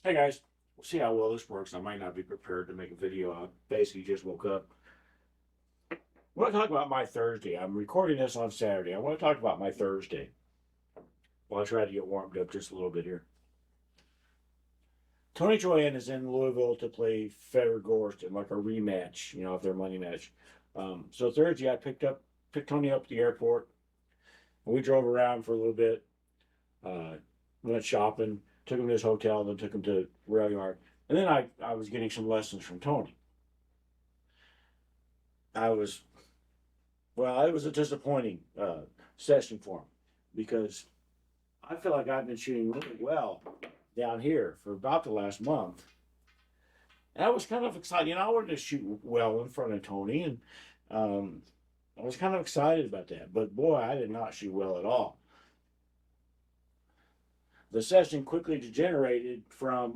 Hey guys, we'll see how well this works. I might not be prepared to make a video. I basically just woke up. I want to talk about my Thursday. I'm recording this on Saturday. I want to talk about my Thursday while I try to get warmed up just a little bit here. Tony Joanne is in Louisville to play Fedor Gorst in like a rematch, of their money match. So Thursday, picked Tony up at the airport. And we drove around for a little bit. Uh, Went shopping, took him to his hotel, then took him to rail yard. And then I was getting some lessons from Tony. I was it was a disappointing session for him because I feel like I've been shooting really well down here for about the last month. And I was kind of excited. I wanted to shoot well in front of Tony, and um, I was kind of excited about that. But boy, I did not shoot well at all. The session quickly degenerated from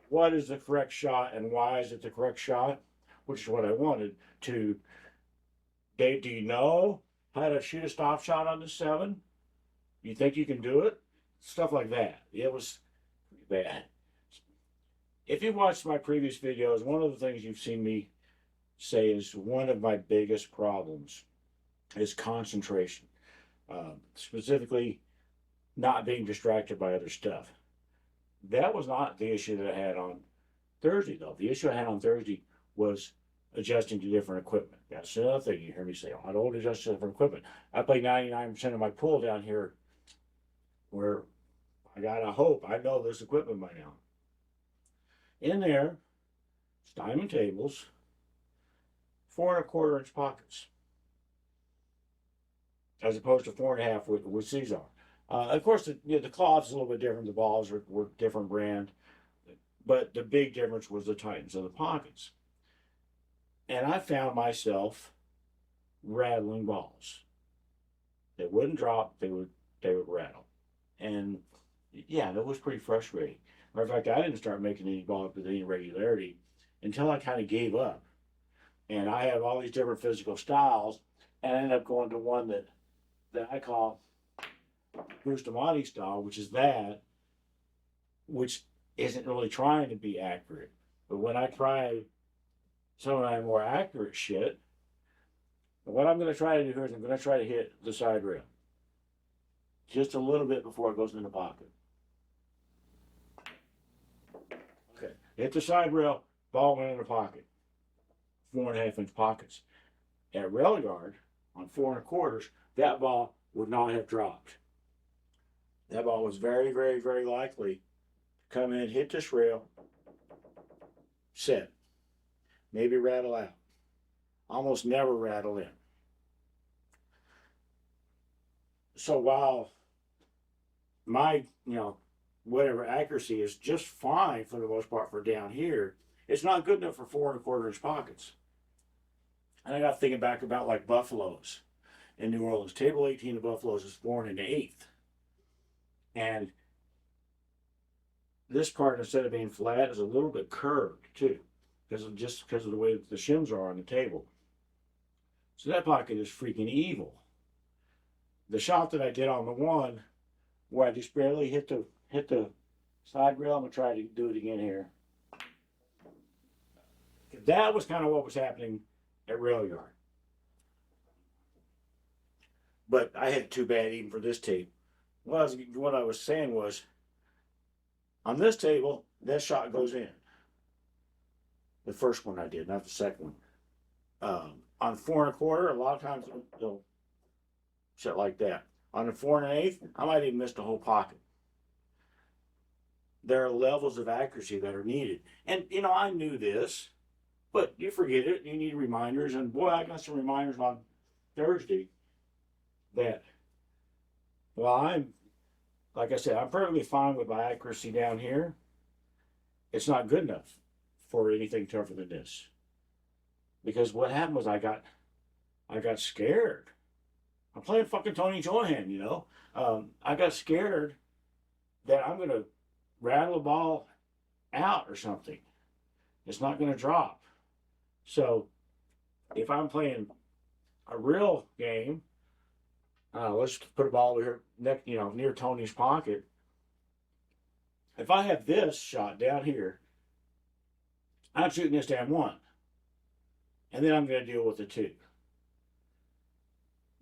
what is the correct shot and why is it the correct shot, which is what I wanted, to Dave, do you know how to shoot a stop shot on the 7? You think you can do it? Stuff like that. It was bad. If you watched my previous videos, one of the things you've seen me say is one of my biggest problems is concentration, specifically not being distracted by other stuff. That was not the issue that I had on Thursday, though. The issue I had on Thursday was adjusting to different equipment. That's another thing you hear me say. I don't adjust to different equipment. I play 99% of my pool down here where I hope I know this equipment by now. In there, it's diamond tables, 4 1/4 inch pockets, as opposed to 4.5 with Caesar. Of course, the cloth's a little bit different. The balls were different brand, but the big difference was the tightness of the pockets. And I found myself rattling balls. They wouldn't drop. They would rattle, and yeah, that was pretty frustrating. Matter of fact, I didn't start making any balls with any regularity until I kind of gave up. And I have all these different physical styles, and I ended up going to one that I call Bustamante style, which isn't really trying to be accurate. But when I try some of my more accurate shit, what I'm going to try to do here is I'm going to try to hit the side rail just a little bit before it goes in the pocket. Okay, hit the side rail, ball went in the pocket. 4.5 inch pockets. At rail yard on 4 1/4, that ball would not have dropped. That ball was very, very, very likely to come in, hit this rail, set, maybe rattle out. Almost never rattle in. So while my, whatever accuracy is just fine for the most part for down here, it's not good enough for 4 1/4 inch pockets. And I got thinking back about like buffaloes in New Orleans. Table 18 of buffaloes is 4 1/8. And this part, instead of being flat, is a little bit curved too, because of the way that the shims are on the table. So that pocket is freaking evil. The shot that I did on the one where I just barely hit the side rail, I'm gonna try to do it again here. That was kind of what was happening at rail yard. But I had too bad even for this tape. What I was saying was on this table, that shot goes in. The first one I did, not the second one. On 4 1/4, a lot of times they'll shit like that. On the 4 1/8, I might even miss the whole pocket. There are levels of accuracy that are needed. And, I knew this, but you forget it. You need reminders. And boy, I got some reminders on Thursday that, well, like I said, I'm perfectly fine with my accuracy down here. It's not good enough for anything tougher than this. Because what happened was I got scared. I'm playing fucking Tony Johan. I got scared that I'm gonna rattle a ball out or something. It's not gonna drop. So if I'm playing a real game, let's put a ball over here near Tony's pocket. If I have this shot down here, I'm shooting this damn one. And then I'm going to deal with the two.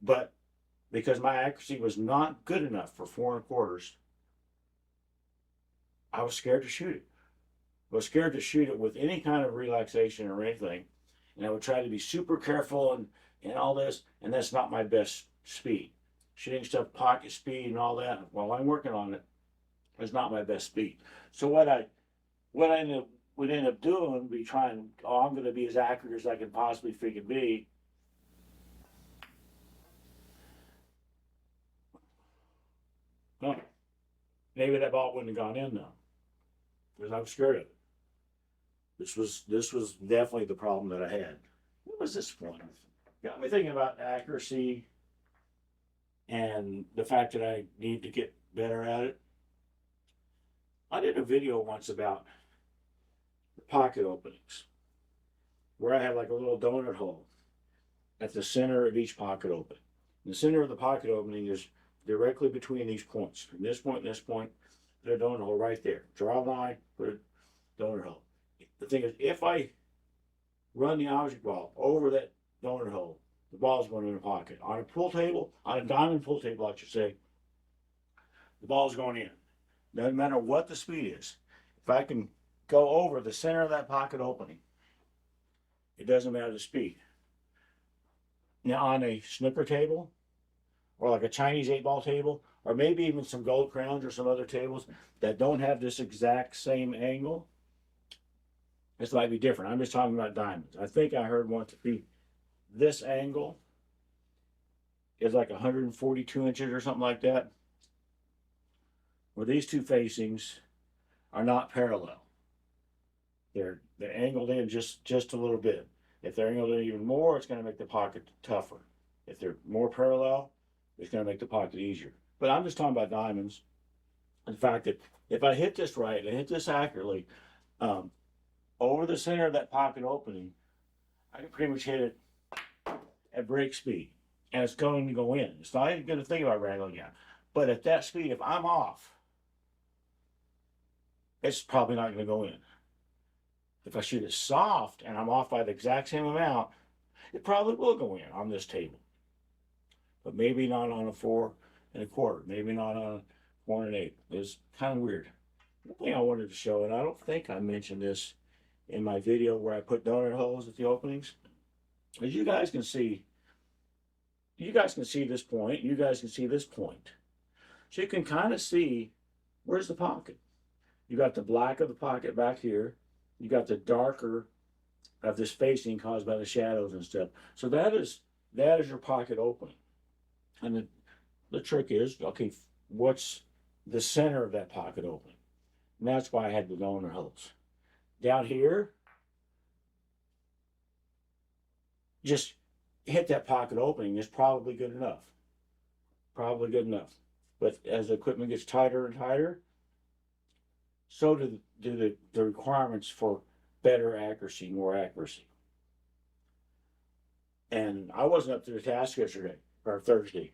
But because my accuracy was not good enough for 4 1/4, I was scared to shoot it. I was scared to shoot it with any kind of relaxation or anything. And I would try to be super careful and all this, and that's not my best speed. Shooting stuff pocket speed and all that, while I'm working on it, is not my best speed. So what I would end up doing would be trying, oh, I'm going to be as accurate as I can possibly freaking be. No, maybe that ball wouldn't have gone in though, because I was scared of it. This was definitely the problem that I had. What was this one? Got me thinking about accuracy and the fact that I need to get better at it. I did a video once about the pocket openings, where I have like a little donut hole at the center of each pocket opening. The center of the pocket opening is directly between these points. From this point and this point, put a donut hole right there. Draw a line, put a donut hole. The thing is, if I run the object ball over that donut hole, the ball's going in the pocket. On a pool table, on a diamond pool table, I should say, the ball's going in. Doesn't matter what the speed is. If I can go over the center of that pocket opening, it doesn't matter the speed. Now on a snooker table, or like a Chinese 8-ball table, or maybe even some Gold Crowns or some other tables that don't have this exact same angle, this might be different. I'm just talking about diamonds. I think I heard once this angle is like 142 inches or something like that, where these two facings are not parallel. They're angled in just a little bit. If they're angled in even more, it's going to make the pocket tougher. If they're more parallel, it's going to make the pocket easier. But I'm just talking about diamonds. The fact that if I hit this right and I hit this accurately, over the center of that pocket opening, I can pretty much hit it at break speed. And it's going to go in. It's not even going to think about wrangling out. But at that speed, if I'm off, it's probably not going to go in. If I shoot it soft and I'm off by the exact same amount, it probably will go in on this table. But maybe not on a 4 1/4, maybe not on a 4 1/8. It's kind of weird. One thing I wanted to show, and I don't think I mentioned this in my video where I put donut holes at the openings, as you guys can see this point, you guys can see this point. So you can kind of see where's the pocket. You got the black of the pocket back here. You got the darker of this facing caused by the shadows and stuff. So that is your pocket opening. And the trick is, okay, what's the center of that pocket opening? And that's why I had the donut holes. Down here, just hit that pocket opening is probably good enough. Probably good enough. But as the equipment gets tighter and tighter, so do the requirements for better accuracy, more accuracy. And I wasn't up to the task yesterday or Thursday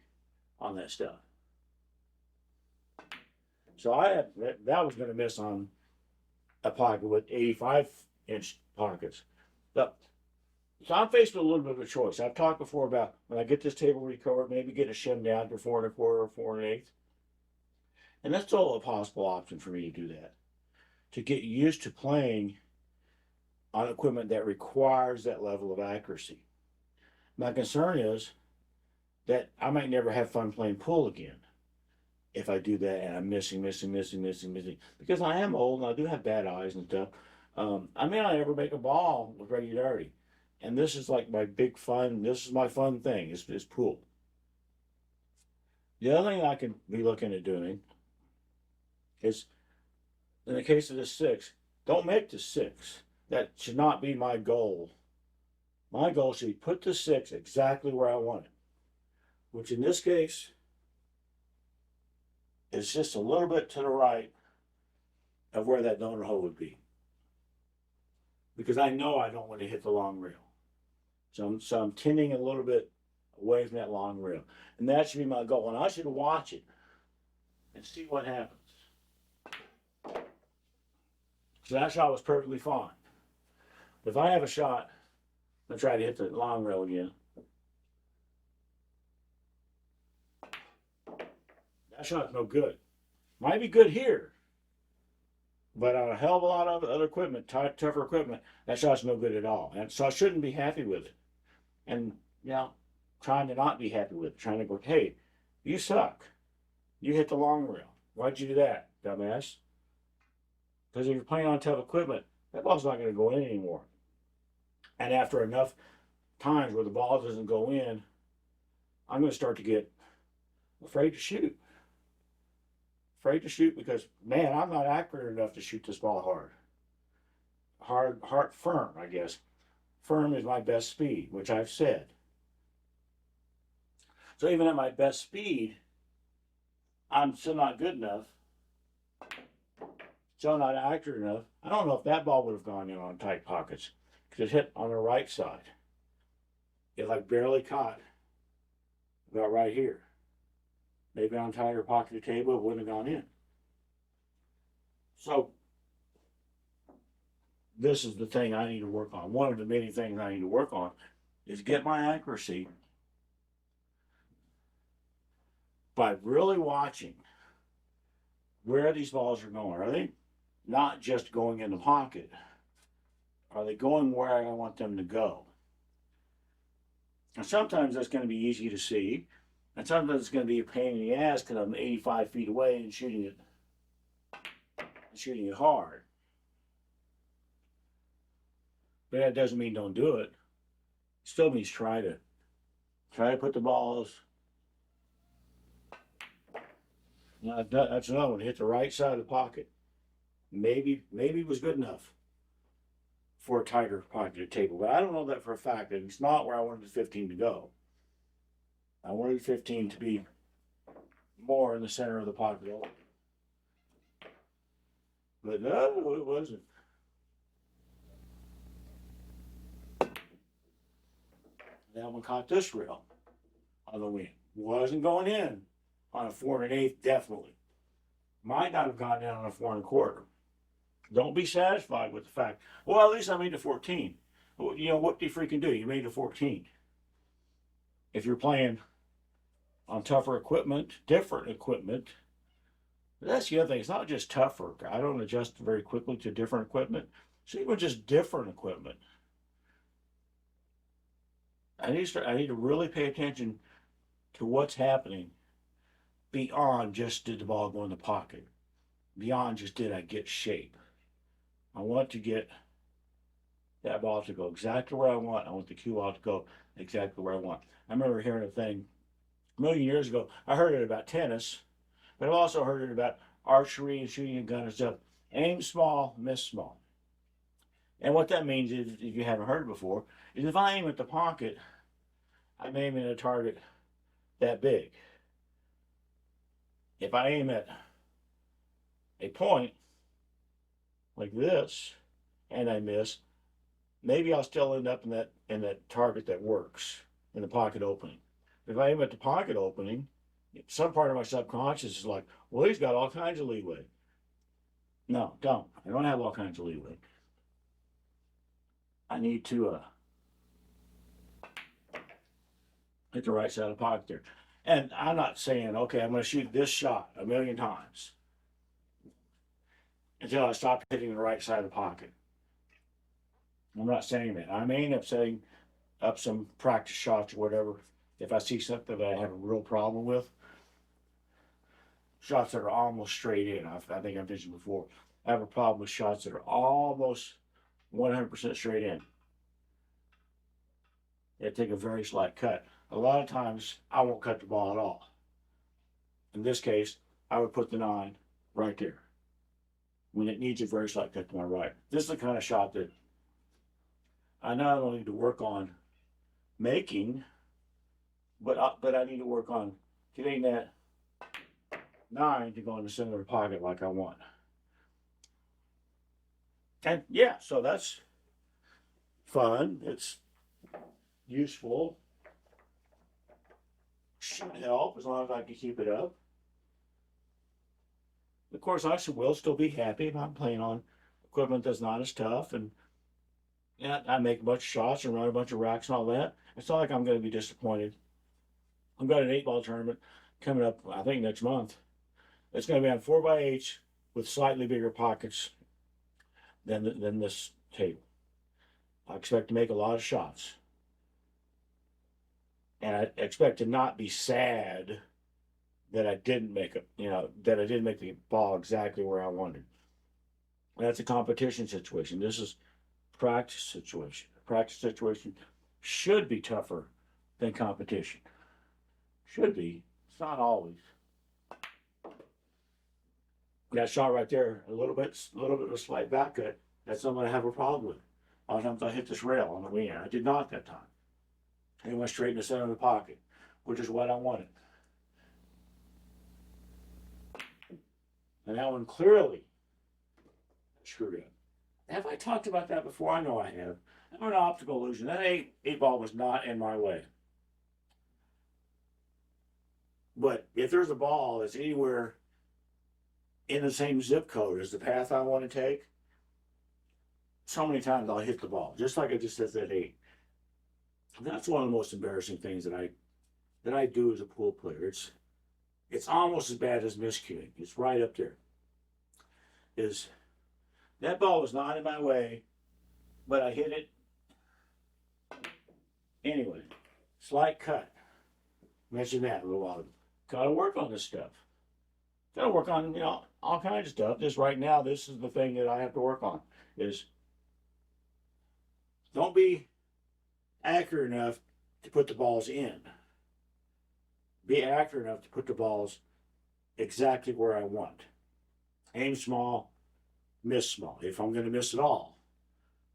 on that stuff. So that was going to miss on a pocket with 85-inch pockets. But, so I'm faced with a little bit of a choice. I've talked before about when I get this table recovered, maybe get a shim down to 4 1/4 or 4 1/8. And that's still a possible option for me to do that. To get used to playing on equipment that requires that level of accuracy. My concern is that I might never have fun playing pool again if I do that and I'm missing. Because I am old and I do have bad eyes and stuff. I may not ever make a ball with regularity. And this is like my big fun, this is my fun thing, is pool. The other thing I could be looking at doing is, in the case of the 6, don't make the 6. That should not be my goal. My goal should be put the 6 exactly where I want it, which in this case is just a little bit to the right of where that donut hole would be. Because I know I don't want to hit the long rail. So I'm tending a little bit away from that long rail. And that should be my goal. And I should watch it and see what happens. So that shot was perfectly fine. If I have a shot, I'm gonna try to hit the long rail again. That shot's no good. Might be good here, but on a hell of a lot of other equipment, tougher equipment, that shot's no good at all. And so I shouldn't be happy with it. And trying to not be happy with it, trying to go, hey, you suck. You hit the long rail. Why'd you do that, dumbass? Because if you're playing on tough equipment, that ball's not going to go in anymore. And after enough times where the ball doesn't go in, I'm going to start to get afraid to shoot. Afraid to shoot because, man, I'm not accurate enough to shoot this ball hard. Firm, I guess. Firm is my best speed, which I've said. So even at my best speed, I'm still not good enough. Still not accurate enough. I don't know if that ball would have gone in on tight pockets because it hit on the right side. It like barely caught about right here. Maybe on tighter pocket of the table, it wouldn't have gone in. So this is the thing I need to work on. One of the many things I need to work on is get my accuracy by really watching where these balls are going. Are they not just going in the pocket? Are they going where I want them to go? And sometimes that's going to be easy to see. And sometimes it's going to be a pain in the ass because I'm 85 feet away and shooting it hard. But that doesn't mean don't do it. It still means try to put the balls. That's another one. Hit the right side of the pocket. Maybe it was good enough for a tighter pocket table, but I don't know that for a fact. And it's not where I wanted the 15 to go. I wanted 15 to be more in the center of the pocket. But no, it wasn't. That one caught this rail on the wing. Wasn't going in on a 4 1/8, definitely. Might not have gone in on a 4 1/4. Don't be satisfied with the fact, well, at least I made the 14. Well, what do you freaking do? You made the 14. If you're playing on tougher equipment, different equipment, that's the other thing. It's not just tougher. I don't adjust very quickly to different equipment. So even just different equipment. I need to really pay attention to what's happening beyond just did the ball go in the pocket. Beyond just did I get shape. I want to get that ball to go exactly where I want. I want the cue ball to go exactly where I want. I remember hearing a thing a million years ago. I heard it about tennis, but I've also heard it about archery and shooting a gun and stuff. Aim small, miss small. And what that means is, if you haven't heard it before, is if I aim at the pocket, I'm aiming at a target that big. If I aim at a point like this and I miss, maybe I'll still end up in that target that works in the pocket opening. If I aim at the pocket opening, some part of my subconscious is like, well, he's got all kinds of leeway. No, don't. I don't have all kinds of leeway. I need to hit the right side of the pocket there. And I'm not saying, okay, I'm going to shoot this shot 1,000,000 times until I stop hitting the right side of the pocket. I'm not saying that. I may end up setting up some practice shots or whatever if I see something that I have a real problem with. Shots that are almost straight in. I think I've mentioned before. I have a problem with shots that are almost 100% straight in. They take a very slight cut. A lot of times, I won't cut the ball at all. In this case, I would put the 9 right there when it needs a very slight cut to my right. This is the kind of shot that I not only need to work on making, but I need to work on getting that 9 to go in the center of the pocket like I want. And yeah, so that's fun. It's useful. Should help as long as I can keep it up. Of course, I will still be happy if I'm playing on equipment that's not as tough, and yeah, I make a bunch of shots and run a bunch of racks and all that. It's not like I'm going to be disappointed. I've got an 8-ball tournament coming up, I think next month. It's going to be on 4x8s with slightly bigger pockets than this table. I expect to make a lot of shots. And I expect to not be sad that I didn't make it, that I didn't make the ball exactly where I wanted. That's a competition situation. This is practice situation. A practice situation should be tougher than competition. Should be. It's not always. That shot right there, a little bit of a slight back cut. That's something I have a problem with. A lot of times I hit this rail on the wing. I did not that time. It went straight in the center of the pocket, which is what I wanted. And that one clearly screwed up. Have I talked about that before? I know I have. That was an optical illusion. That eight ball was not in my way. But if there's a ball that's anywhere in the same zip code as the path I want to take, so many times I'll hit the ball, just like I just said that 8. And that's one of the most embarrassing things that I do as a pool player. It's almost as bad as miscuing. It's right up there. Is that ball was not in my way, but I hit it anyway. Slight cut. Mentioned that a little while ago. Got to work on this stuff. Got to work on all kinds of stuff. Just right now, this is the thing that I have to work on. Is don't be accurate enough to put the balls in. Be accurate enough to put the balls exactly where I want. Aim small, miss small. If I'm going to miss it all,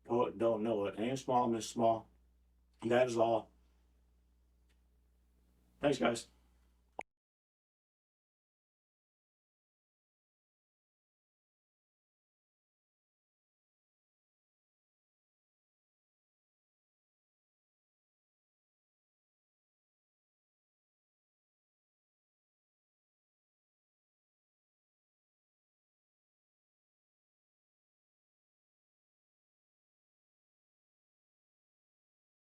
don't know it. Aim small, miss small. That is all. Thanks, guys.